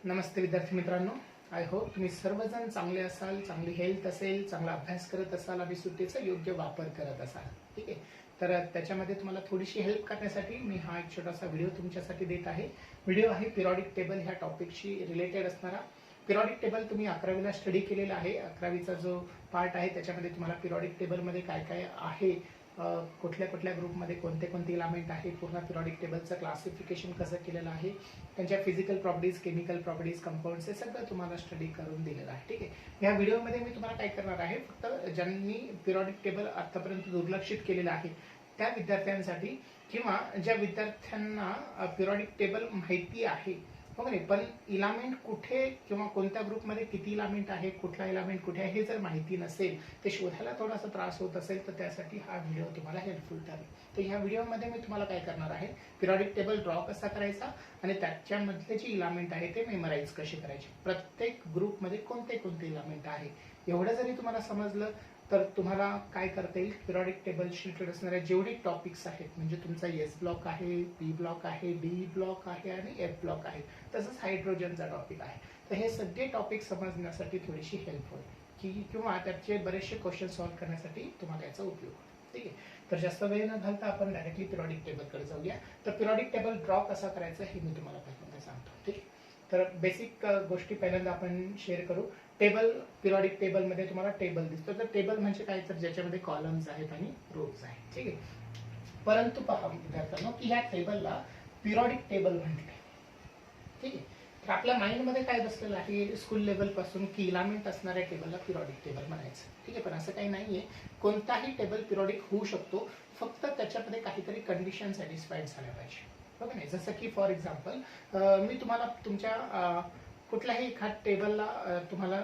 नमस्ते विद्यार्थी मित्रांनो, I hope तुम्ही सर्वजण चांगले असाल, चांगली हेल्थ असेल, चांगला अभ्यास करत असाल आणि सुट्टीचा योग्य वापर करत असाल. ठीक आहे. तर त्याच्यामध्ये तुम्हाला थोडीशी हेल्प करण्यासाठी मी हा एक छोटासा व्हिडिओ तुमच्यासाठी देत आहे. व्हिडिओ आहे पिरियॉडिक टेबल ह्या टॉपिकशी रिलेटेड असणारा. पिरियॉडिक टेबल तुम्ही 11वीला स्टडी केलेला आहे. 11वीचा जो पार्ट आहे त्याच्यामध्ये तुम्हाला पिरियॉडिक टेबलमध्ये काय काय आहे, कुठल्या कुठल्या ग्रुपमध्ये कोणते कोणते इलेमेंट आहे, पूर्ण पिरियॉडिक टेबलचं क्लासिफिकेशन कसं केलेलं आहे, त्यांच्या physical properties, chemical properties, compounds हे सगळं तुम्हाला स्टडी करून दिलेलं आहे. ठीक आहे. या व्हिडिओमध्ये मी तुम्हाला काय करणार आहे, फक्त ज्यांनी पिरियॉडिक टेबल आतापर्यंत दुर्लक्षित केलेलं आहे त्या विद्यार्थ्यांसाठी, किंवा ज्या विद्यार्थ्यांना पिरियॉडिक टेबल माहिती आहे हो नाही, पण इलामेंट कुठे किंवा कोणत्या ग्रुपमध्ये किती इलामेंट आहे, कुठला इलामेंट कुठे आहे हे जर माहिती नसेल, ते शोधायला थोडासा त्रास होत असेल, तर त्यासाठी हा व्हिडिओ तुम्हाला हेल्पफुल ठरेल. तर ह्या व्हिडिओमध्ये मी तुम्हाला काय करणार आहे, पिरियॉडिक टेबल ड्रॉ कसा करायचा आणि त्याच्यामधले जे इलामेंट आहे ते मेमराईज कसे करायचे, प्रत्येक ग्रुपमध्ये कोणते कोणते इलामेंट आहे, एवढं जरी तुम्हाला समजलं तर तुम्हाला काय करता येईल, पिरियॉडिक टेबलशी रिलेटेड असणारे जेवढे टॉपिक्स आहेत, म्हणजे तुमचा एस ब्लॉक आहे, पी ब्लॉक आहे, डी ब्लॉक आहे आणि एफ ब्लॉक आहे, तसंच हायड्रोजनचा टॉपिक आहे, तर हे सगळे टॉपिक समजण्यासाठी थोडीशी हेल्प होईल किंवा त्याचे बरेचसे क्वेश्चन सॉल्व्ह करण्यासाठी तुम्हाला याचा उपयोग होईल. ठीक आहे. तर जास्त वेळ न घालता आपण डायरेक्टली पिरियॉडिक टेबलकडे जाऊया. तर पिरियॉडिक टेबल ड्रॉ कसा करायचा हे मी तुम्हाला पहिल्यांदा सांगतो. ठीक आहे. तर बेसिक गोष्टी पहिल्यांदा आपण शेअर करू. टेबल, पिरियॉडिक टेबल मध्ये तुम्हाला टेबल दिसतो. तर टेबल म्हणजे काय, तर ज्याच्यामध्ये कॉलम्स आहेत आणि रोज आहेत. ठीक आहे. परंतु पहा विद्यार्थ्यांनो, की ह्या टेबलला पिरियॉडिक टेबल म्हणते. ठीक आहे. तर आपल्या माइंडमध्ये काय बसलेलं आहे, स्कूल लेवल पासून की इलामेंट असणाऱ्या टेबलला पिरियॉडिक टेबल म्हणायचं. ठीक आहे. पण असं काही नाहीये, कोणताही टेबल पिरियॉडिक होऊ शकतो, फक्त त्याच्यामध्ये काहीतरी कंडिशन सॅटिस्फाईड झाल्या पाहिजे. बघा नाही, जसं की फॉर एक्झाम्पल मी तुम्हाला तुमच्या कुठल्याही एखाद टेबलला तुम्हाला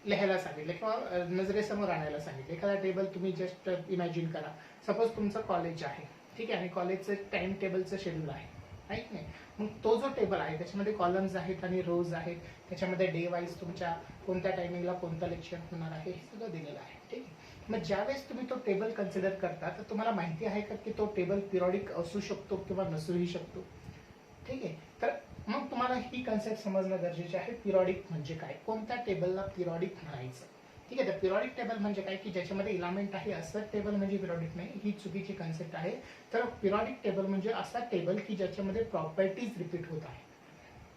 लिहायला सांगितलं किंवा नजरेसमोर आणायला सांगितलं. एखादा टेबल तुम्ही जस्ट इमॅजिन करा. सपोज तुमचं कॉलेज आहे. ठीक आहे. आणि कॉलेजचं टाइम टेबलचं शेड्यूल आहे, राईट नाही. मग तो जो टेबल आहे त्याच्यामध्ये कॉलम्स आहेत आणि रोज आहेत, त्याच्यामध्ये डे वाईज तुमच्या कोणत्या टायमिंगला कोणतं लेक्चर होणार आहे हे सगळं दिलेलं आहे. ठीक आहे. मग ज्यावेळेस तुम्ही तो टेबल कन्सिडर करता, तर तुम्हाला माहिती आहे का की तो टेबल पिरियॉडिक असू शकतो किंवा नसूही शकतो. ठीक आहे. तर मग तुम्हाला ही कन्सेप्ट समजणं गरजेचे आहे. पिरियॉडिक म्हणजे काय, कोणत्या टेबलला पिरियॉडिक म्हणायचं. ठीक आहे. तर पिरियॉडिक टेबल म्हणजे काय, की ज्याच्यामध्ये इलामेंट आहे असं टेबल म्हणजे पिरियॉडिक नाही, ही चुकीची कन्सेप्ट आहे. तर पिरियॉडिक टेबल म्हणजे असा टेबल की ज्याच्यामध्ये प्रॉपर्टीज रिपीट होत आहे.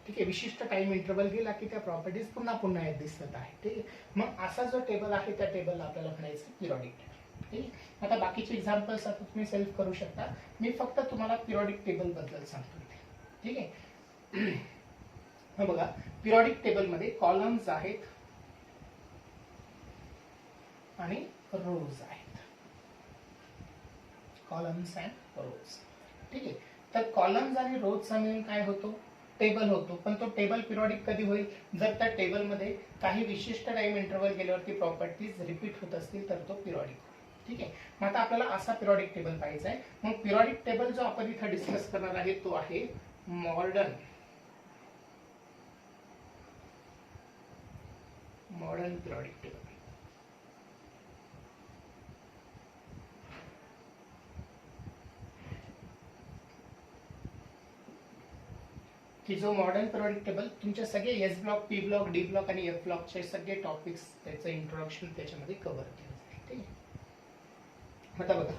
ठीक आहे. विशिष्ट टाइम इंटरव्हल गेला की त्या प्रॉपर्टीज पुन्हा पुन्हा येत दिसत आहे. ठीक आहे. मग असा जो टेबल आहे त्या टेबलला आपल्याला म्हणायचं पिरियॉडिक टेबल. ठीक आहे. आता बाकीचे एक्झाम्पल्स आता तुम्ही सेल्फ करू शकता. मी फक्त तुम्हाला पिरियॉडिक टेबल बद्दल सांगतो. ठीक आहे. बघा, पिरियॉडिक टेबल मध्ये कॉलम्स आहेत आणि रोज आहेत. कॉलम्स अँड रोज. ठीक आहे. तर कॉलम्स आणि रोजचा मिळून काय होतो, टेबल होतो. पण तो टेबल पिरियॉडिक कधी होईल, जर त्या टेबलमध्ये काही विशिष्ट टाइम इंटरव्हल गेल्यावरती प्रॉपर्टीज रिपीट होत असतील तर तो पिरियॉडिक. ठीक आहे. मग आता आपल्याला असा पिरियॉडिक टेबल पाहिजे आहे. मग पिरियॉडिक टेबल जो आपण इथं डिस्कस करणार आहे तो आहे मॉडर्न पिरियॉडिक टेबल. की जो मॉडर्न पिरियॉडिक टेबल तुमचे सगळे S block, P block, D block आणि एफ ब्लॉकचे सगळे टॉपिक्स, त्याचं इंट्रोडक्शन त्याच्यामध्ये कव्हर केलं जाईल. ठीक आहे. आता बघा,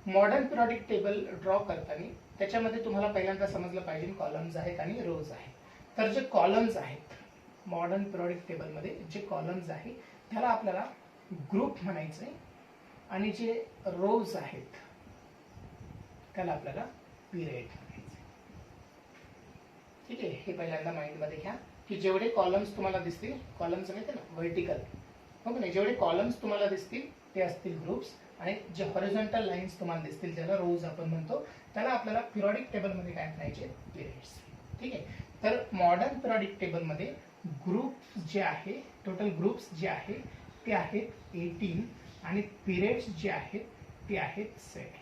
मॉडर्न पिरियॉडिक टेबल ड्रॉ करताना त्याच्यामध्ये तुम्हाला पहिल्यांदा समजलं पाहिजे कॉलम्स आहेत आणि रोज आहेत. तर जे कॉलम्स आहेत मॉडर्न पिरियॉडिक टेबलमध्ये, जे कॉलम्स आहे त्याला आपल्याला ग्रुप म्हणायचंय आणि जे रोज आहेत त्याला आपल्याला पिरियड म्हणायचं. ठीक आहे. हे पहिल्यांदा माइंड मध्ये घ्या की जेवढे कॉलम्स तुम्हाला दिसतील, कॉलम्स माहिती ना व्हर्टिकल, हो नाही, जेवढे कॉलम्स तुम्हाला दिसतील ते असतील ग्रुप्स, आणि जे हॉरिझॉन्टल लाईन्स तुम्हाला दिसतील त्याला रोज आपण म्हणतो. त्याला आपल्याला पिरियॉडिक टेबलमध्ये काय म्हणायचे, पिरियड्स. ठीक आहे. तर मॉडर्न पिरियॉडिक टेबलमध्ये ग्रुप जे आहे, टोटल ग्रुप्स जे आहे ते आहेत 18 आणि पिरियड्स जे आहेत ते आहेत 7.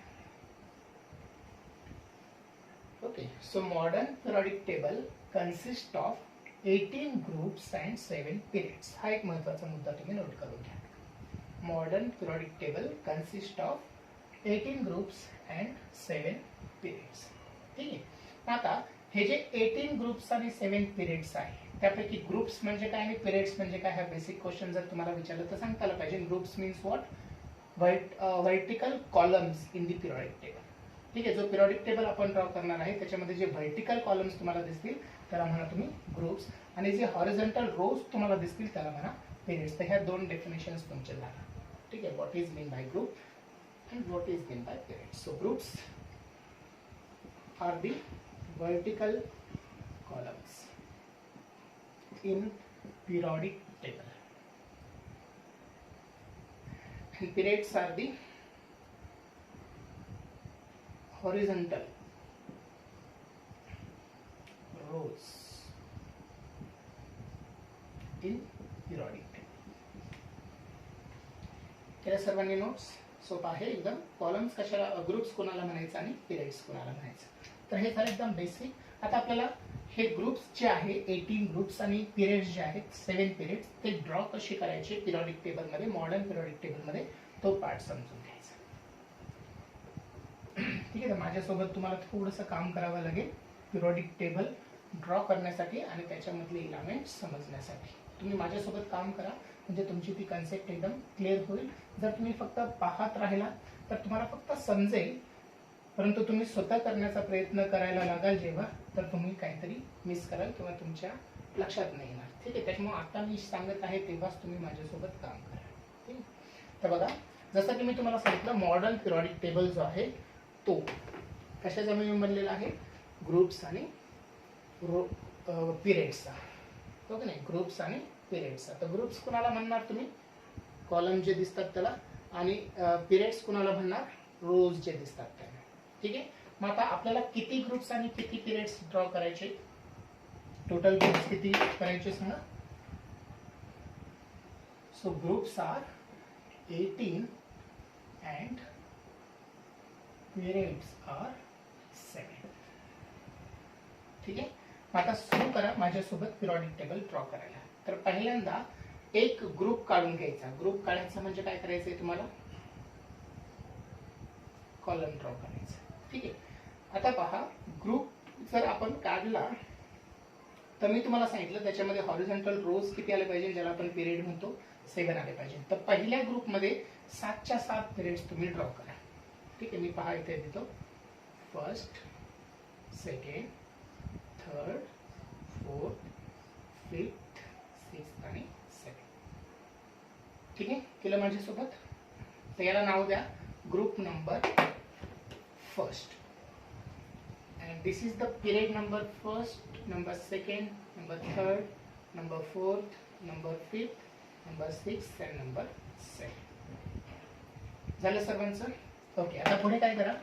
Okay. So modern periodic table consist of 18 groups and 7 periods. हा एक महत्वाचा मुद्दा तुम्ही नोट करून घ्या. Modern periodic table consist of 18 groups and 7 periods. ठीक आहे. आता हे जे 18 ग्रुप्स आणि 7 पिरियड्स आहे त्यापैकी ग्रुप्स म्हणजे काय आणि पिरियड्स म्हणजे काय, हा बेसिक क्वेश्चन जर तुम्हाला विचारलं तर सांगता आलं पाहिजे. Groups means what, vertical columns in the periodic table. ठीक आहे, जो पिरियडिक टेबल आपण ड्रॉ करणार आहे त्याच्यामध्ये जे व्हर्टिकल कॉलम्स तुम्हाला दिसतील त्याला म्हणा तुम्ही ग्रुप्स, आणि जे हॉरिझॉन्टल रोज तुम्हाला दिसतील त्याला म्हणा पिरियड्स. तर ह्या दोन डेफिनेशन्स तुमचे झाल्या. ठीक आहे, what is mean by group and what is meant by periods. So groups are the vertical columns in periodic table, and periods are the horizontal rows in periodic table. केल्या सर्वांनी notes? सोपा आहे एकदम. Columns कशाला, groups कोणाला म्हणायचं आणि periods कोणाला म्हणायचं. तर हे झालं एकदम बेसिक. आता आपल्याला हे ग्रुप्स जे आहे 18 ग्रुप्स आणि पिरियड्स जे आहेत 7 पिरियड्स ते ड्रॉ कसे करायचे पिरियडिक टेबलमध्ये, मॉडर्न पिरियडिक टेबलमध्ये, तो पार्ट समजून घ्यायचा. ठीक आहे, तर माझ्यासोबत तुम्हाला थोडंसं काम करावं लागेल पिरियडिक टेबल ड्रॉ करण्यासाठी आणि त्याच्यामधले इलेमेंट समजण्यासाठी. तुम्ही माझ्यासोबत काम करा म्हणजे तुमची ती कन्सेप्ट एकदम क्लिअर होईल. जर तुम्ही फक्त पाहत राहिला तर तुम्हाला फक्त समजेल, परंतु तुम्ही स्वतः करण्याचा प्रयत्न करायला लागाल जेव्हा, तर तुम्ही काहीतरी मिस कराल किंवा तुमच्या लक्षात नाही येणार. ठीक आहे, त्याच्यामुळे आता मी सांगत आहे तेव्हाच तुम्ही माझ्यासोबत काम करा. ठीक आहे, तर बघा जसं की मी तुम्हाला सांगितलं मॉडर्न पिरियडिक टेबल जो आहे तो कशाचा मिळून बनलेला आहे, ग्रुप्स आणि पिरियड्सचा. ओके नाही, ग्रुप्स आणि पिरियड्सचा. तर ग्रुप्स कुणाला म्हणणार तुम्ही, कॉलम जे दिसतात त्याला, आणि पिरियड्स कुणाला म्हणणार, रोज जे दिसतात त्यांना. ठीक आहे, मग आता आपल्याला किती ग्रुप्स आणि किती पिरियड्स ड्रॉ करायचे, टोटल ग्रुप्स किती करायचे सांगा. So groups are 18 and periods are 7. ठीक आहे, आता सुरू करा माझ्यासोबत पिरियडिक टेबल ड्रॉ करायला. तर पहिल्यांदा एक ग्रुप काढून घ्यायचा. ग्रुप काढायचा म्हणजे काय करायचंय तुम्हाला, कॉलम ड्रॉ करायचा. ठीक आहे, आता पहा ग्रुप जर आपण काढला तर मी तुम्हाला सांगितलं त्याच्यामध्ये हॉरिझॉन्टल रोज किती आले पाहिजे, ज्याला आपण पिरियड म्हणतो 7 आले पाहिजे. तर पहिल्या ग्रुपमध्ये 7च्या 7 पिरियड्स तुम्ही ड्रॉ करा. ठीक आहे, मी पहा इथे देतो first, second, third, fourth, fifth, sixth आणि 7. ठीक आहे, केलं माझ्यासोबत. तर याला नाव द्या group number first, and this is the period number first, number second, number third, number fourth, number fifth, number sixth and number 7. झालं सर्वांचं? ओके, आता पुढे काय करा,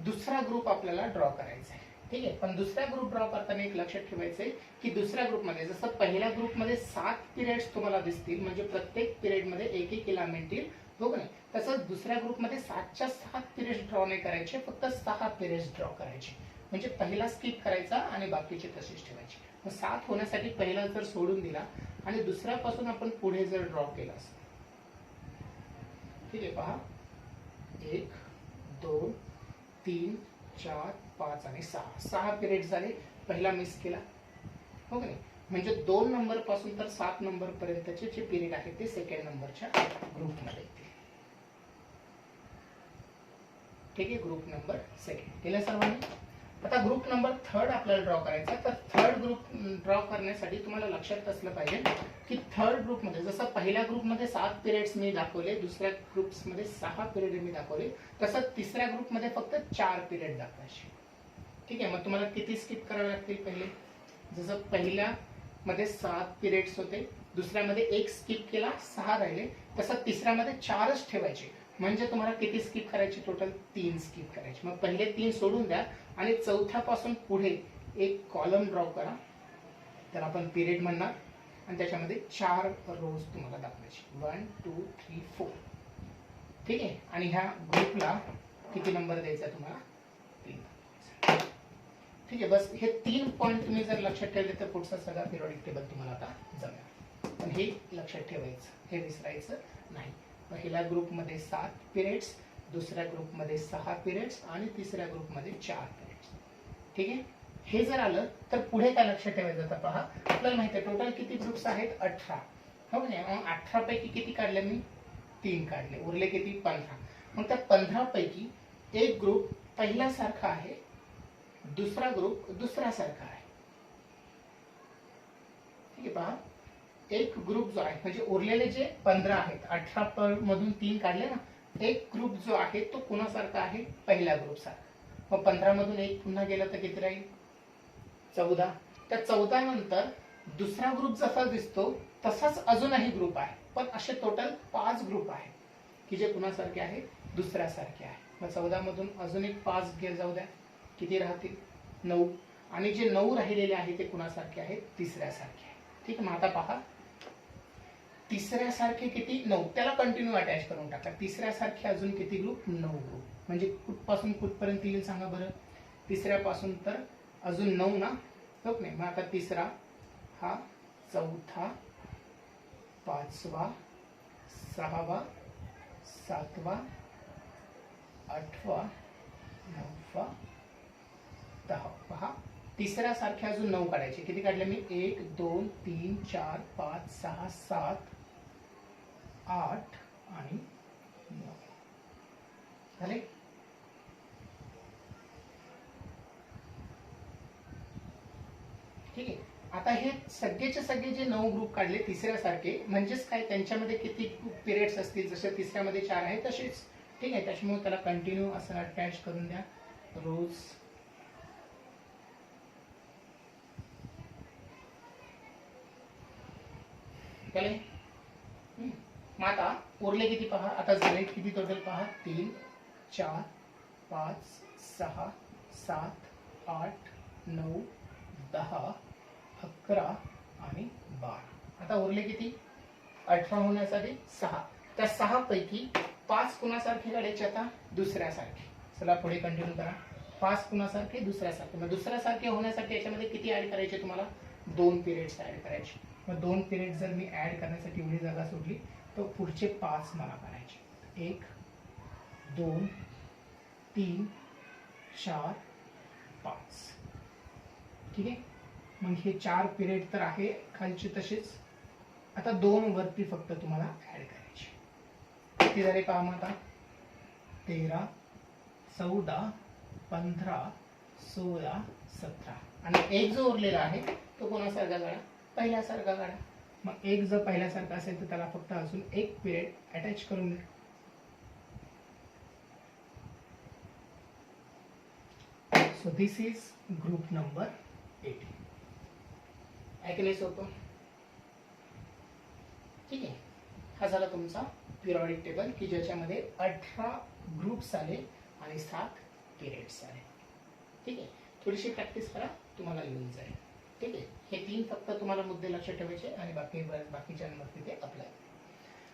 दुसरा ग्रुप आपल्याला ड्रॉ करायचा आहे. ठीक आहे, पण दुसरा ग्रुप ड्रॉ करताना एक लक्षात ठेवायचंय की दुसऱ्या ग्रुपमध्ये जसं पहिल्या ग्रुपमध्ये 7 पिरियड्स तुम्हाला दिसतील, म्हणजे प्रत्येक पिरियडमध्ये एक एक इलेमेंट येईल, हो का नाही, तसंच दुसऱ्या ग्रुपमध्ये 7च्या 7 पिरियड्स ड्रॉ नाही करायचे, फक्त 6 पिरियड्स ड्रॉ करायचे. म्हणजे पहिला स्किप करायचा आणि बाकीचे तसेच ठेवायचे. मग 7 होण्यासाठी पहिला जर सोडून दिला आणि दुसऱ्यापासून आपण पुढे जर ड्रॉ केला असं. ठीक आहे, पहा 1 2 3 4 5 आणि 6 पिरियड झाले. पहिला मिस केला, हो का नाही, म्हणजे 2 नंबर पासून तर 7 नंबर पर्यंतचे जे पिरियड आहे ते सेकंड नंबरच्या ग्रुपमध्ये येतील. ठीक आहे, ग्रुप नंबर सेकंड केलं सर्वांनी. आता ग्रुप नंबर थर्ड आपल्याला ड्रॉ करायचा. तर थर्ड ग्रुप ड्रॉ करण्यासाठी तुम्हाला लक्षात असलं पाहिजे की थर्ड ग्रुपमध्ये जसं पहिल्या ग्रुपमध्ये 7 पिरियड्स मी दाखवले, दुसऱ्या ग्रुप्समध्ये 6 पिरियड मी दाखवले, तसंच तिसऱ्या ग्रुपमध्ये फक्त 4 पिरियड दाखवायचे. ठीक आहे, मग तुम्हाला किती स्किप करावे लागतील पहिले, जसं पहिल्या मध्ये 7 पिरियड्स होते, दुसऱ्यामध्ये 1 स्किप केला 6 राहिले, तसं तिसऱ्यामध्ये 4च ठेवायचे, म्हणजे तुम्हाला किती स्किप करायचे, टोटल 3 स्किप करायचे. मग पहिले 3 सोडून द्या आणि चौथ्यापासून पुढे एक कॉलम ड्रॉ करा, त्याला आपण पिरियड म्हणणार, आणि त्याच्यामध्ये 4 रोज तुम्हाला दाखवायचे, 1 2 3 4. ठीक आहे, आणि ह्या ग्रुपला किती नंबर द्यायचा तुम्हाला, 3. ठीक आहे, बस हे 3 पॉइंट तुम्ही जर लक्षात ठेवले तर पुढचा सगळा पिरियडिक टेबल तुम्हाला आता जमेल. पण हे लक्षात ठेवायचं, हे विसरायचं नाही. पहिल्या ग्रुपमध्ये 7 पिरियड्स, दुसऱ्या ग्रुपमध्ये 6 पिरियड्स आणि तिसऱ्या ग्रुपमध्ये 4 पिरियड्स. ठीक आहे, हे जर आलं तर पुढे काय लक्षात ठेवायचं आता पहा, आपल्याला माहिती आहे टोटल किती ग्रुप्स आहेत 18, हो की नाही. मग 18 पैकी किती काढले मी 3 काढले, उरले किती 15. मग त्या 15 पैकी एक ग्रुप पहिल्यासारखा आहे, दुसरा ग्रुप दुसऱ्यासारखा आहे. ठीक आहे. पहा एक ग्रुप जो आहे म्हणजे उरलेले जे 15 आहेत, 18 मधून 3 काढले ना, एक ग्रुप जो आहे तो कुणासारखा आहे पहिल्या ग्रुप सारखा. मग 15 मधून एक पुन्हा गेलं तर किती राहील 14. त्या 14 नंतर दुसरा ग्रुप जसा दिसतो तसाच अजूनही ग्रुप आहे, पण असे टोटल 5 ग्रुप आहेत की जे कुणासारखे आहे दुसऱ्यासारखे आहे. मग 14 मधून अजून एक 5 जाऊ द्या, किती राहतील 9. आणि जे 9 राहिलेले आहे ते कुणासारखे आहेत तिसऱ्यासारखे आहे. ठीक आहे. मग आता पहा तिसऱ्यासारखे किती 9, त्याला कंटिन्यू अटॅच करून टाका. तिसऱ्यासारखे अजून किती ग्रुप 9 ग्रुप. म्हणजे कुठपासून कुठपर्यंत येईल सांगा बरं, तिसऱ्यापासून तर अजून 9 ना, हो नाही. मग आता तिसरा हा, चौथा, पाचवा, सहावा, सातवा, आठवा, नववा, 10. पहा तिसऱ्या सारखे अजून 9 काढायचे. किती काढले मी 1 2 3 4 5 6 7 8 आणि 9 झाले. ठीक आहे. आता हे सगळेचे सगळे जे 9 ग्रुप काढले तिसऱ्यासारखे, म्हणजेच काय त्यांच्यामध्ये किती पिरियड्स असतील, जसे तिसऱ्यामध्ये 4 आहे तसेच. ठीक आहे. त्याच्यामुळे त्याला कंटिन्यू असं अटॅच करून द्या रोज. मग आता उरले किती पहा, आता झाले किती टोटल पहा 3 4 5 6 7 8 9 10 11 आणि 12. आता उरले किती 18 होण्यासाठी 6. त्या 6 पैकी 5 कुणासारखे काढायचे आता दुसऱ्यासारखे. चला पुढे कंटिन्यू करा. 5 कुणासारखे दुसऱ्यासारखे. मग दुसऱ्यासारखे होण्यासाठी याच्यामध्ये किती ऍड करायचे तुम्हाला 2 पिरियड्स ऍड करायचे. मग 2 पिरियड जर मी ऍड करण्यासाठी एवढी जागा सोडली तर पुढचे 5 मला करायचे. 1 2 3 4 5. ठीक आहे. मग हे 4 पिरियड तर आहे खालचे तसेच. आता 2 वरती फक्त तुम्हाला ऍड करायचे. किती झाले पहा मग आता 13 14 15 16 17. आणि एक जो उरलेला आहे तो कोणासारखा काढा पहिल्यासारखा काढा. मग एक जर पहिल्यासारखा असेल तर त्याला फक्त अजून एक पिरियड अटॅच करून द्या. So this is group number 18. आहे की नाही सोपं. ठीक आहे. हा झाला तुमचा पिरियडिक टेबल की ज्याच्यामध्ये 18 ग्रुप्स आले आणि 7 पिरियड्स आले. ठीक आहे. थोडीशी प्रॅक्टिस करा तुम्हाला येऊन जाईल. ठीक आहे. हे 3 फक्त तुम्हाला मुद्दे लक्षात ठेवायचे आणि बाकीच्यांवरती ते अप्लाय.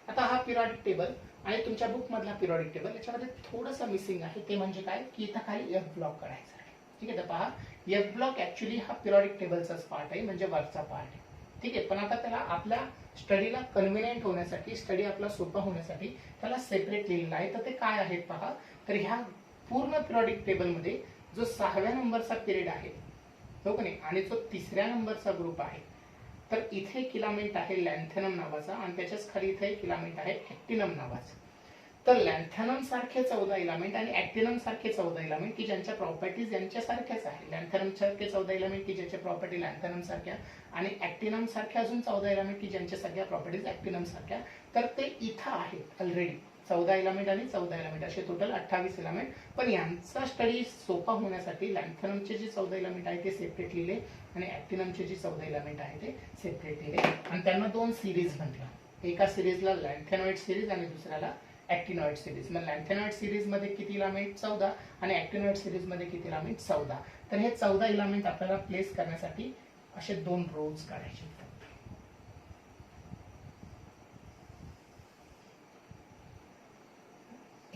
आता हा पिरियडिक टेबल आणि तुमच्या बुक मधला पिरियडिक टेबल याच्यामध्ये थोडंसं मिसिंग आहे. ते म्हणजे काय की इथं खाली एफ ब्लॉक काढायचा आहे. ठीक आहे. तर पहा एफ ब्लॉक ऍक्च्युली हा पिरियडिक टेबलचाच पार्ट आहे, म्हणजे वरचा पार्ट आहे. ठीक आहे. पण आता त्याला आपल्या स्टडीला कन्व्हिनियंट होण्यासाठी, स्टडी आपला सोपा होण्यासाठी त्याला सेपरेट लिहिलेला आहे. तर ते काय आहेत पहा. तर ह्या पूर्ण पिरियडिक टेबलमध्ये जो 6व्या नंबरचा पिरियड आहे हो की नाही, आणि जो 3ऱ्या नंबरचा ग्रुप आहे, तर इथे एक इलेमेंट आहे लॅन्थेनम नावाचा आणि त्याच्याच खाली इथे एक इलेमेंट आहे ऍक्टिनम नावाचा. तर लॅन्थेनम सारखे 14 इलेमेंट आणि ऍक्टिनम सारखे 14 इलेमेंट की ज्यांच्या प्रॉपर्टीज यांच्यासारख्याच आहे. लॅन्थेनम सारखे 14 इलेमेंट की ज्याच्या प्रॉपर्टी लॅन्थेनम सारख्या आणि ऍक्टिनम सारख्या अजून 14 इलेमेंट की ज्यांच्या सगळ्या प्रॉपर्टीज ऍक्टिनम सारख्या. तर ते इथं आहेत ऑलरेडी 14 इलेमेंट आणि 14 इलेमेंट असे टोटल 28 इलेमेंट. पण यांचा स्टडी सोपा होण्यासाठी लॅन्थेनमचे जे 14 इलेमेंट आहे ते सेपरेट लिहिले आणि ऍक्टिनमचे जे 14 इलेमेंट आहे ते सेपरेट लिहिले आणि त्यांना 2 सिरीज म्हटलं. एका सिरीजला लॅन्थेनॉइड सिरीज आणि दुसऱ्याला ऍक्टिनॉइड सिरीज. मग लॅन्थेनॉइड सिरीज मध्ये किती इलेमेंट 14 आणि ऍक्टिनॉइड सिरीज मध्ये किती इलेमेंट 14. तर हे 14 इलेमेंट आपल्याला प्लेस करण्यासाठी असे 2 रोज काढायचे.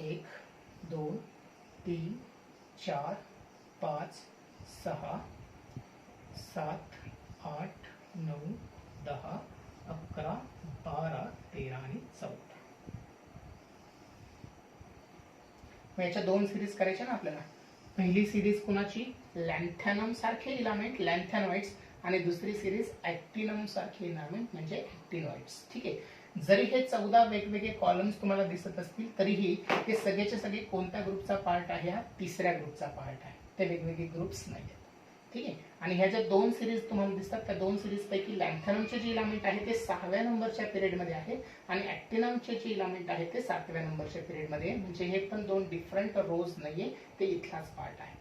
1 2 3 4 5 6 7 8 9 10 11 12 13 आणि 14. मग याच्या 2 सिरीज करायच्या ना आपल्याला. पहिली सिरीज कुणाची? लॅन्थॅनम सारखे इलामेंट लॅन्थॅनॉइड्स, आणि दुसरी सिरीज ॲक्टिनम सारखे इलामेंट म्हणजे ॲक्टिनॉइड्स. ठीक आहे. जरी हे 14 वेगवेगळे कॉलम्स तुम्हाला दिसत असतील तरीही हे सगळेचे सगळे कोणत्या ग्रुपचा पार्ट आहे? हा तिसऱ्या ग्रुपचा पार्ट आहे. ते वेगवेगळे ग्रुप्स नाही आहेत. ठीक आहे. आणि ह्या ज्या 2 सिरीज तुम्हाला दिसतात त्या 2 सिरीज पैकी लॅन्थॅनमचे जे इलामेंट आहे ते 6व्या नंबरच्या पिरियडमध्ये आहे आणि ॲक्टिनमचे जे इलामेंट आहे ते 7व्या नंबरच्या पिरियडमध्ये आहे. म्हणजे हे पण 2 डिफरंट रोज नाहीये, ते इथलाच पार्ट आहे.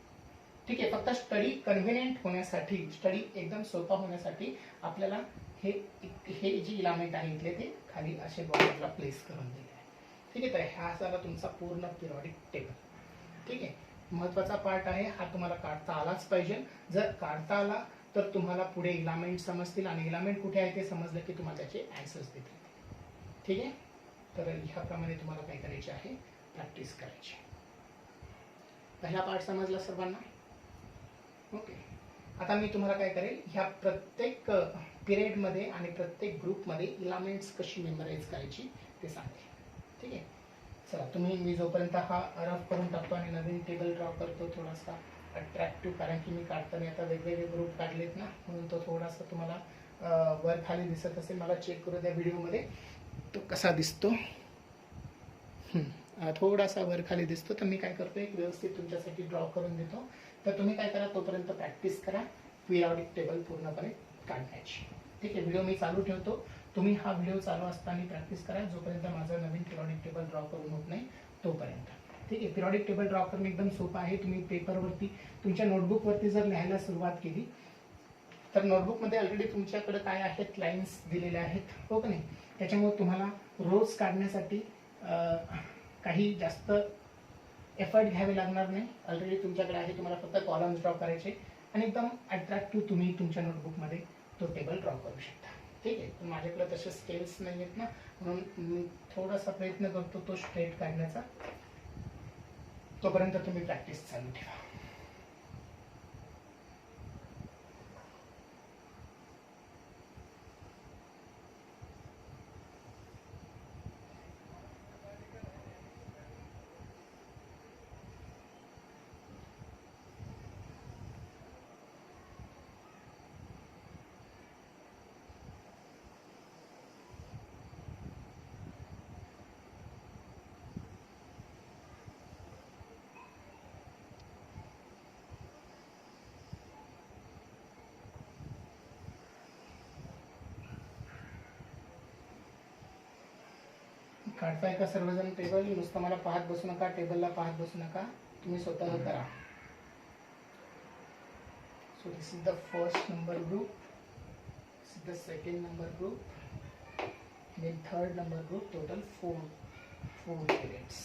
ठीक आहे. फक्त स्टडी कन्व्हिनियंट होण्यासाठी, स्टडी एकदम सोपा होण्यासाठी आपल्याला हे जे इलामेंट आहे इथले ते खाली असे बॉर्डरला प्लेस करून दिले आहे. ठीक आहे. तर हा झाला तुमचा पूर्ण पिरियॉडिक टेबल. ठीक आहे. महत्वाचा पार्ट आहे हा, तुम्हाला काढता आलाच पाहिजे. जर काढता आला तर तुम्हाला पुढे इलामेंट समजतील आणि इलामेंट कुठे आहे ते समजलं की तुम्हाला त्याचे आन्सर्स देतील. ठीक आहे. तर ह्याप्रमाणे तुम्हाला काय करायचे आहे? प्रॅक्टिस करायची. पहिला पार्ट समजला सर्वांना? ओके. आता मी तुम्हाला काय करेल, ह्या प्रत्येक पिरियडमध्ये आणि प्रत्येक ग्रुपमध्ये इलामेंट्स कशी मेमराईज करायची ते सांगते. ठीक आहे. चला, मी जोपर्यंत हा रफ करून टाकतो आणि नवीन टेबल ड्रॉ करतो थोडासा अट्रॅक्टिव्ह, कारण की मी काढताना आता वेगवेगळे ग्रुप काढलेत ना, म्हणून तो थोडासा तुम्हाला वर खाली दिसत असेल. मला चेक करू द्या व्हिडिओमध्ये तो कसा दिसतो. थोडासा वर खाली दिसतो. तर मी काय करतो, एक व्यवस्थित तुमच्यासाठी ड्रॉ करून देतो. तर तुम्ही काय करा, तोपर्यंत प्रॅक्टिस करा पिरियॉडिक टेबल पूर्णपणे काढण्याची. ठीक आहे. व्हिडिओ मी चालू ठेवतो. तुम्ही हा व्हिडिओ चालू असताना प्रॅक्टिस करा जोपर्यंत माझं नवीन पिरियॉडिक टेबल ड्रॉ करून होत नाही तोपर्यंत. ठीक आहे. पिरियॉडिक टेबल ड्रॉ करणं एकदम सोपं आहे. तुम्ही पेपरवरती तुमच्या नोटबुकवरती जर लिहायला सुरुवात केली तर नोटबुकमध्ये ऑलरेडी तुमच्याकडे काय आहेत, लाईन्स दिलेल्या आहेत, हो का नाही. त्याच्यामुळे तुम्हाला रोज काढण्यासाठी काही जास्त एफर्ट घ्यावे लागणार नाही. ऑलरेडी तुमच्याकडे आहे. तुम्हाला फक्त कॉलम्स ड्रॉ करायचे आणि एकदम अट्रॅक्टिव्ह तुम्ही तुमच्या नोटबुकमध्ये तो टेबल ड्रॉ करू शकता. ठीक आहे. पण माझ्याकडे तसे स्केल्स नाही आहेत ना, म्हणून मी थोडासा प्रयत्न करतो तो स्ट्रेट काढण्याचा. तोपर्यंत तुम्ही प्रॅक्टिस चालू ठेवा. काढताय का सर्वजण टेबल? नुसतं मला पाहत बसू नका, टेबलला पाहत बसू नका, तुम्ही स्वतः करा. So this is the first number group, this is the second number group, then third number group. Total four periods.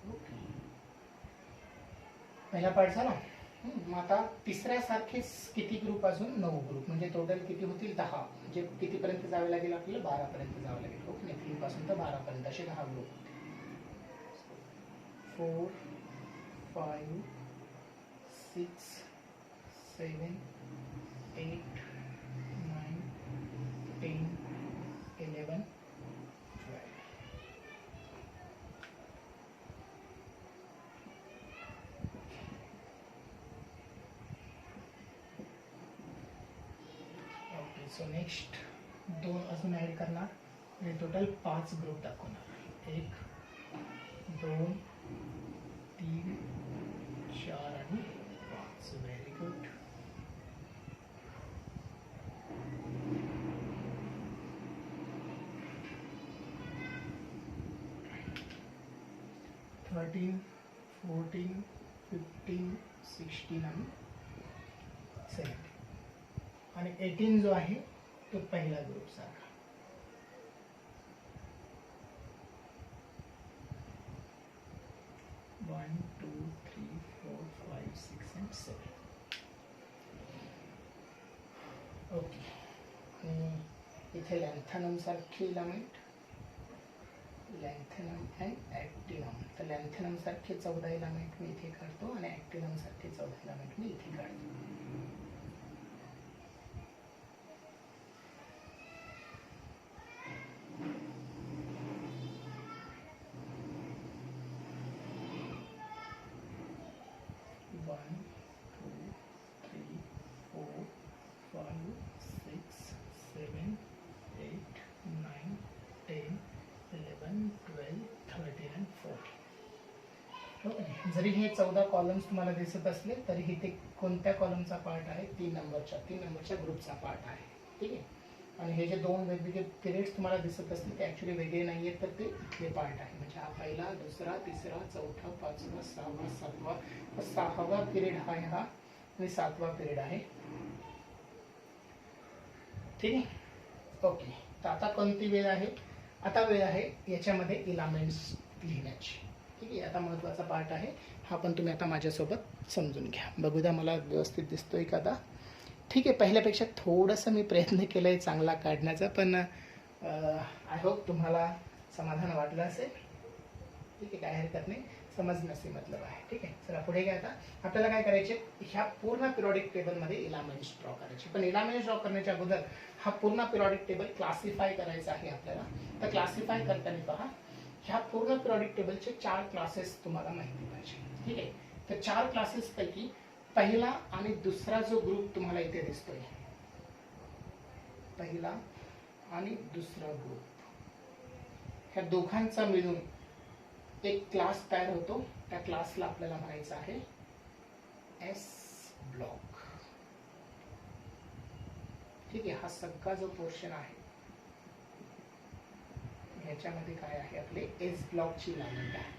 Okay. पहिला पार्ट झाला. मग आता तिसऱ्या सारखेच किती ग्रुप? अजून 9 ग्रुप. म्हणजे टोटल किती होतील? 10. म्हणजे कितीपर्यंत जावे लागेल आपल्याला? 12 पर्यंत जावं लागेल. ओके नाही, 3 पासून तर 12 पर्यंत असे 10 ग्रुप होतील. 4 5 6 7 8 9 10 11 12. ओके. सो नेक्स्ट 2 अजून ॲड करणार म्हणजे टोटल 5 ग्रुप दाखवणार. 1 2 3 4 आणि 5. Very good. थर्टीन 14 15 16 आणि 17 आणि 18 जो आहे तो पहिला ग्रुप सारखा. One 2 3 4 5 6 and 7. ओके. आणि इथे लॅन्थॅनम सारखे इलामेंट, लॅन्थॅनम अँड ॲक्टिनम. तर लॅन्थॅनम सारखे 14 इलामेंट मी इथे काढतो आणि ॲक्टिनम सारखे 14 इलामेंट मी इथे काढतो. जरी हे 14 कॉलम्स तुम्हाला दिसत असले तरीही ते कोणत्या कॉलमचा पार्ट आहे, 3 नंबरच्या ग्रुपचा पार्ट आहे. ठीक आहे. आणि हे जे दोन वेगवेगळे पिरियड्स तुम्हाला दिसत असतील ते ऍक्च्युली वेगळे नाही आहेत, तर ते पार्ट आहे. म्हणजे हा पहिला, दुसरा, तिसरा, चौथा, पाचवा, सहावा, सातवा. 6वा पिरियड हा आणि 7वा पिरियड आहे. ठीक आहे. ओके. तर आता कोणती वेळ आहे? आता वेळ आहे याच्यामध्ये इलामेंट्स लिहिण्याची. ठीक आहे. आता महत्त्वाचा पार्ट आहे हा, पण तुम्ही आता माझ्यासोबत समजून घ्या. बघू द्या मला व्यवस्थित दिसतोय का आता. ठीक आहे. पहिल्यापेक्षा थोडंसं मी प्रयत्न केला आहे चांगला काढण्याचा, पण आय होप तुम्हाला समाधान वाटलं असेल. ठीक आहे. काय हरकत नाही, समजण्याचे मतलब आहे. ठीक आहे. चला पुढे काय. आता आपल्याला काय करायचे, ह्या पूर्ण पिरियडिक टेबलमध्ये इलामेंट्स ड्रॉ करायचे. पण इलामेंट्स ड्रॉ करण्याच्या अगोदर हा पूर्ण पिरियडिक टेबल क्लासिफाय करायचा आहे आपल्याला. तर क्लासिफाय करताना पहा, ह्या पूर्ण पिरियडिक टेबलचे 4 क्लासेस तुम्हाला माहिती पाहिजे. ठीक आहे. तर 4 क्लासेस पैकी पहिला आणि दुसरा जो ग्रुप तुम्हाला इथे दिसतोय, पहिला आणि दुसरा ग्रुप, ह्या दोघांचा मिळून एक क्लास तयार होतो. त्या क्लासला आपल्याला म्हणायचं आहे एस ब्लॉक. ठीक आहे. हा सगळा जो पोर्शन आहे ह्याच्यामध्ये काय आहे, आपले एस ब्लॉकची इलामेंट आहे.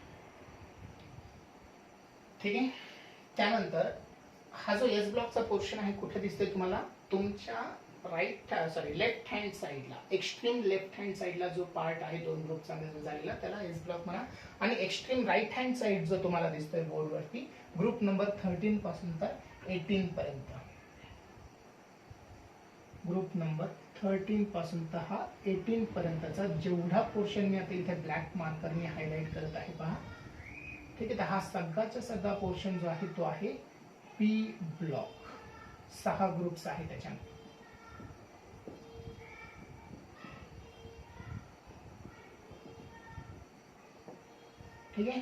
ठीक आहे. त्यानंतर हा जो एस ब्लॉकचा पोर्शन आहे कुठे दिसतोय तुम्हाला, तुमच्या लेफ्ट हँड साईडला, एक्स्ट्रीम लेफ्ट हँड साईडला जो पार्ट आहे दोन ग्रुपचा मिळून झालेला त्याला एस ब्लॉक म्हणा. आणि एक्स्ट्रीम राईट हँड साईड जो तुम्हाला दिसतोय बोर्डवरती, ग्रुप नंबर 13 पासून तर 18 पर्यंत, ग्रुप नंबर 13 पासून तर हा 18 पर्यंतचा जेवढा पोर्शन मी आता इथे ब्लॅक मार्करने हायलाइट करत आहे पहा. ठीक आहे. तर हा सगळाचा सगळा पोर्शन जो आहे तो आहे पी ब्लॉक. 6 ग्रुप्स आहे त्याच्यामध्ये. ठीक आहे.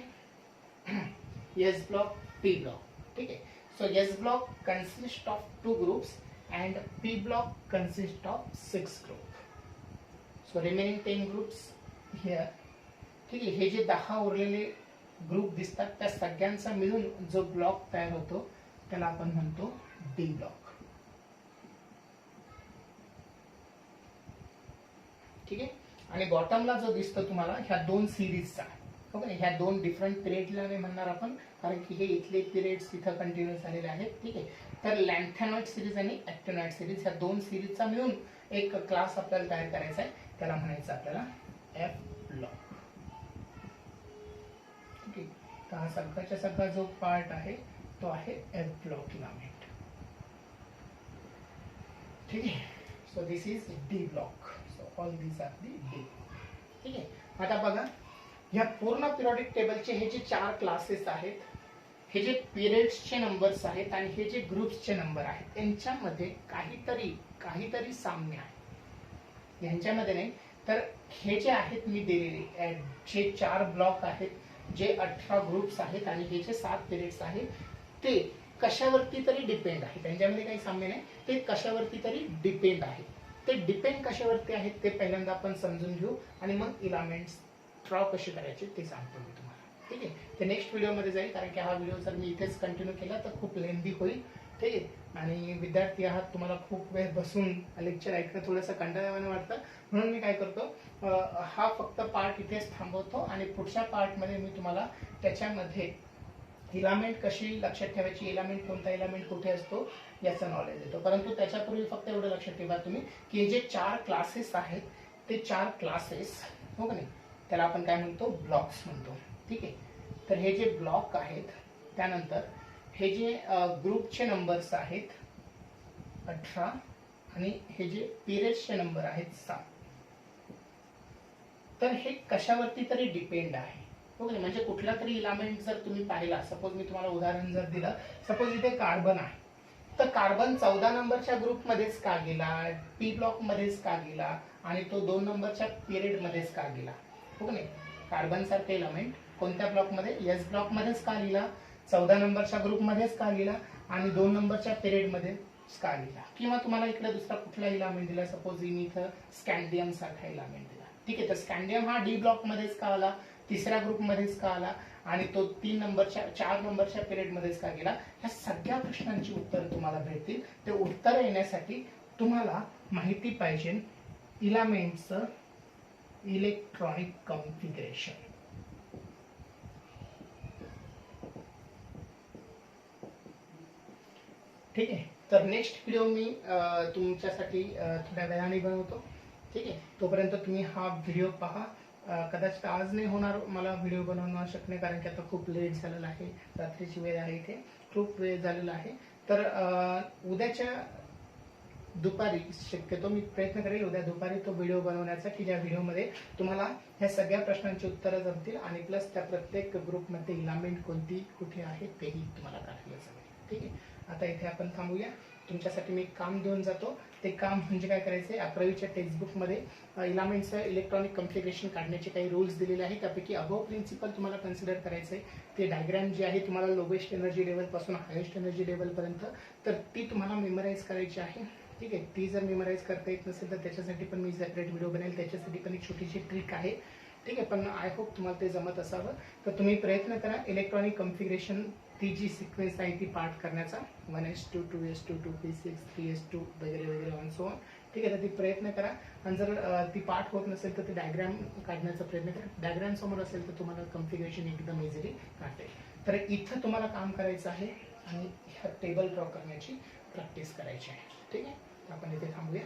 S block, P block. ठीक आहे. So S block consist of 2 groups and P block consists of 6 groups. So remaining 10 groups here. ठीक आहे. हे जे 10 उरलेले ग्रुप दिसतात त्या सगळ्यांचा मिळून जो ब्लॉक तयार होतो त्याला आपण म्हणतो डी ब्लॉक. ठीक आहे. आणि बॉटमला जो दिसतो तुम्हाला ह्या 2 सिरीजचा, ओके, ह्या 2 डिफरंट पिरियडला नाही म्हणणार आपण, कारण की हे इथले पिरियड्स तिथं कंटिन्यू झालेले आहेत. ठीक आहे. तर लॅन्थेनॉइड सिरीज आणि ऍक्टिनॉइड सिरीज ह्या 2 सिरीजचा मिळून एक क्लास आपल्याला तयार करायचा आहे, त्याला म्हणायचं आपल्याला एफ ब्लॉक. ठीक आहे. तर हा सगळ्याचा सगळा जो पार्ट आहे तो आहे एफ ब्लॉक इलामेंट. ठीक आहे. So this is D block. So all these are the D. ठीक आहे. आता बघा, ह्या पूर्ण पिरियडिक टेबलचे हे जे 4 क्लासेस आहेत, हे जे पिरियड्सचे नंबर्स आहेत आणि हे जे ग्रुप्सचे नंबर आहेत, त्यांच्यामध्ये काहीतरी साम्य आहे. यांच्यामध्ये नाही, तर हे जे आहेत मी दिलेले जे 4 ब्लॉक आहेत, जे 18 ग्रुप्स आहेत आणि हे जे 7 पिरियड्स आहेत, ते कशावरती तरी डिपेंड आहे. त्यांच्यामध्ये काही साम्य नाही, ते कशावरती तरी डिपेंड आहे. ते डिपेंड कशावरती आहेत ते पहिल्यांदा आपण समजून घेऊ आणि मग इलामेंट्स ड्रॉ कशी करायचे ते सांगतो मी तुम्हाला. ठीक आहे. ते नेक्स्ट व्हिडिओमध्ये जाईल, कारण की हा व्हिडिओ जर मी इथेच कंटिन्यू केला तर खूप लेंदी होईल. ठीक आहे. आणि विद्यार्थी आहात, तुम्हाला खूप वेळ बसून लेक्चर ऐकणं थोडंसं कंटाळवाणं वाटतं, म्हणून मी काय करतो, हा फक्त पार्ट इथेच थांबवतो आणि पुढच्या पार्टमध्ये मी तुम्हाला त्याच्यामध्ये इलामेंट कशी लक्षात ठेवायची, इलामेंट कोणता इलामेंट कुठे असतो याचं नॉलेज देतो. परंतु त्याच्यापूर्वी फक्त एवढं लक्षात ठेवा तुम्ही की हे जे 4 क्लासेस आहेत ते 4 क्लासेस, हो का नाही, त्याला आपण काय म्हणतो, ब्लॉक्स म्हणतो. ठीक आहे. तर हे जे ब्लॉक आहेत, त्यानंतर हे जे ग्रुपचे नंबर्स आहेत 18 आणि हे जे पिरियड्सचे नंबर आहेत 7, तर हे कशावरती तरी डिपेंड आहे. ओके. म्हणजे कुठला तरी इलामेंट जर तुम्ही पाहिला, सपोज मी तुम्हाला उदाहरण जर दिलं, सपोज इथे कार्बन आहे, तर कार्बन 14 नंबरच्या ग्रुपमध्येच का गेला, पी ब्लॉक मध्येच का गेला आणि तो 2 नंबरच्या पिरियड मध्येच का गेला, हो नाही. कार्बन सारखे इलामेंट कोणत्या ब्लॉकमध्ये, एस ब्लॉक मध्येच का लिहिला, 14 नंबरच्या ग्रुपमध्येच का लिहिला आणि 2 नंबरच्या पिरियड मध्येच का लिहिला. किंवा तुम्हाला इकडे दुसरा कुठला इलामेंट दिला, सपोज मी इथं स्कॅन्डियम सारखा इलामेंट दिला. ठीक आहे. तर स्कॅन्डियम हा डी ब्लॉक मध्येच का आला, तिसऱ्या ग्रुप मध्येच का आला आणि तो 4 नंबरच्या पिरियड मध्येच का गेला, ह्या सगळ्या प्रश्नांची उत्तरं तुम्हाला भेटतील. ते उत्तर येण्यासाठी तुम्हाला माहिती पाहिजे इलामेंटचं इलेक्ट्रॉनिक कॉन्फिगरेशन. ठीक आहे. तर नेक्स्ट व्हिडिओ मी तुमच्यासाठी थोड्या वेळाने बनवतो. ठीक आहे. तोपर्यंत तुम्ही हा व्हिडिओ पहा. कदाचित आज नाही होणार मला व्हिडिओ बनवणं शक्य, कारण की आता खूप लेट झालेला आहे, रात्रीची वेळ आहे, इथे खूप वेळ झालेला आहे. तर उद्याच्या दुपारी शक्यतो मी प्रयत्न करेल उद्या दुपारी तो व्हिडिओ बनवण्याचा, की ज्या व्हिडिओमध्ये तुम्हाला ह्या सगळ्या प्रश्नांची उत्तरं जमतील आणि प्लस त्या प्रत्येक ग्रुपमध्ये इलामेंट कोणती कुठे आहे तेही तुम्हाला काढलं जाईल. ठीक आहे. आता इथे आपण थांबूया. तुमच्यासाठी मी काम देऊन जातो. ते काम म्हणजे काय करायचंय, 11वीच्या टेक्स्टबुकमध्ये इलामेंटचं इलेक्ट्रॉनिक कॉन्फिगरेशन काढण्याचे काही रूल्स दिलेले आहेत. त्यापैकी अबोव प्रिन्सिपल तुम्हाला कन्सिडर करायचंय. ते डायग्राम जी आहे तुम्हाला लोवेस्ट एनर्जी लेवल पासून हायेस्ट एनर्जी लेवल पर्यंत, तर ती तुम्हाला मेमराईज करायची आहे. ठीक आहे. ती जर मेमराईज करता येत नसेल तर त्याच्यासाठी पण मी सेपरेट व्हिडिओ बनवेल. त्याच्यासाठी पण एक छोटीशी ट्रिक आहे. ठीक आहे. पण आय होप तुम्हाला ते जमत असावं. तर तुम्ही प्रयत्न करा इलेक्ट्रॉनिक कॉन्फिगरेशन ती जी सिक्वेन्स आहे ती पाठ करण्याचा, 1s2 2s2 2p6 3s2 वगैरे वगैरे ऑन सो ऑन. ठीक आहे. तर ती प्रयत्न करा. आणि जर ती पाठ होत नसेल तर ती डायग्राम काढण्याचा प्रयत्न करा. डायग्राम समोर असेल तर तुम्हाला कॉन्फिगरेशन एकदम इझिली काढता येईल. तर इथं तुम्हाला काम करायचं आहे आणि ह्या टेबल ड्रॉ करण्याची प्रॅक्टिस करायची आहे. ठीक आहे. आपण इथे थांबूया.